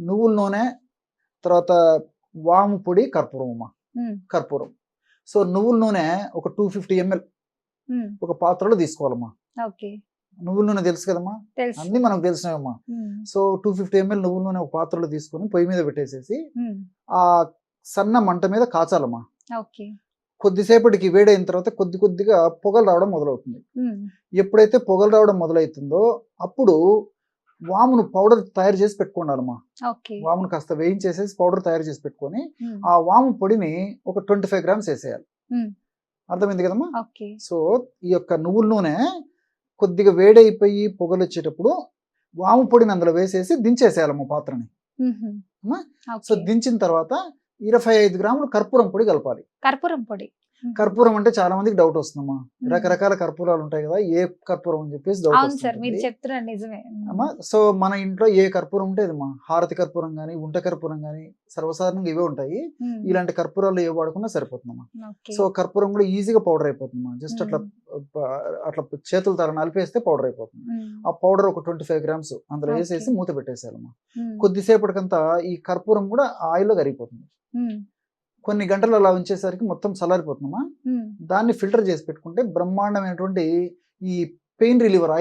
నువ్వుల నూనె, తర్వాత వాము పొడి, కర్పూరం అమ్మా. ఉమ్, కర్పూరం. సో నువ్వుల నూనె ఒక 250 ml ఉమ్, ఒక పాత్రలో తీసుకోవాలమ్మా. ఓకే, నువ్వుల నూనె తెలుసు కదమ్మా, తెలుసు. అన్ని మనకు తెలిసినవమ్మా. ఉమ్, సో 250 ml నువ్వుల నూనె ఒక పాత్రలో తీసుకొని పొయ్యి మీద పెట్టేసేసి ఉమ్, ఆ సన్న మంట మీద కాచాలమ్మా. ఓకే, కొద్దిసేపటికి వేడైన తర్వాత కొద్ది కొద్దిగా పొగలు రావడం మొదలవుతుంది. ఉమ్, ఎప్పుడైతే పొగలు రావడం మొదలవుతుందో అప్పుడు వామును పౌడర్ తయారు చేసి పెట్టుకోండాలమ్మా. ఓకే, వామును కాస్త వేయించేసేసి పౌడర్ తయారు చేసి పెట్టుకొని ఉమ్, ఆ వాము పొడిని ఒక 25 grams వేసేయాలి. ఉమ్, అర్థమైంది కదమ్మా. ఓకే, సో ఈ యొక్క నువ్వుల నూనె కొద్దిగా వేడైపోయి పొగలు వచ్చేటప్పుడు వాము పొడిని అందులో వేసేసి దించేసేయాలమ్మా పాత్రని. ఉహుం, అమ్మా. So okay. దించిన తర్వాత 25 grams కర్పూరం పొడి కలపాలి. కర్పూరం పొడి. ఉమ్, కర్పూరం అంటే చాలా మందికి డౌట్ వస్తుందమ్మా. ఉమ్. రకరకాల కర్పూరాలు ఉంటాయి కదా, ఏ కర్పూరం అని చెప్పేసి డౌట్ అవును సార్, మీరు వస్తుంది చెప్తున్నారు నిజమే. ఉమ్, అమ్మా. సో మన ఇంట్లో ఏ కర్పూరం ఉంటే అదమ్మా, హారతి కర్పూరం కానీ ఉంట కర్పూరం కానీ సర్వసాధారణంగా ఇవే ఉంటాయి. ఉమ్, ఇలాంటి కర్పూరాలు ఏ వాడకుండా సరిపోతుందమ్మా. ఓకే, సో కర్పూరం కూడా ఈజీగా పౌడర్ అయిపోతుందమ్మా. జస్ట్ అట్లా ఉమ్, అట్లా చేతుల తర నలిపేస్తే పౌడర్ అయిపోతుంది. ఉమ్, ఆ పౌడర్ ఒక 25 grams అందులో ఓకే. వేసేసి మూత పెట్టేసేయాలమ్మా. ఉమ్, కొద్దిసేపటికంతా ఈ కర్పూరం కూడా ఆయిల్లో కరిగిపోతుంది. ఉమ్, కొన్ని గంటలు అలా ఉంచేసరికి మొత్తం చల్లారిపోతుందమ్మా. ఉమ్. దాన్ని ఫిల్టర్ చేసి పెట్టుకుంటే బ్రహ్మాండమైనటువంటి ఈ పెయిన్ రిలీవర్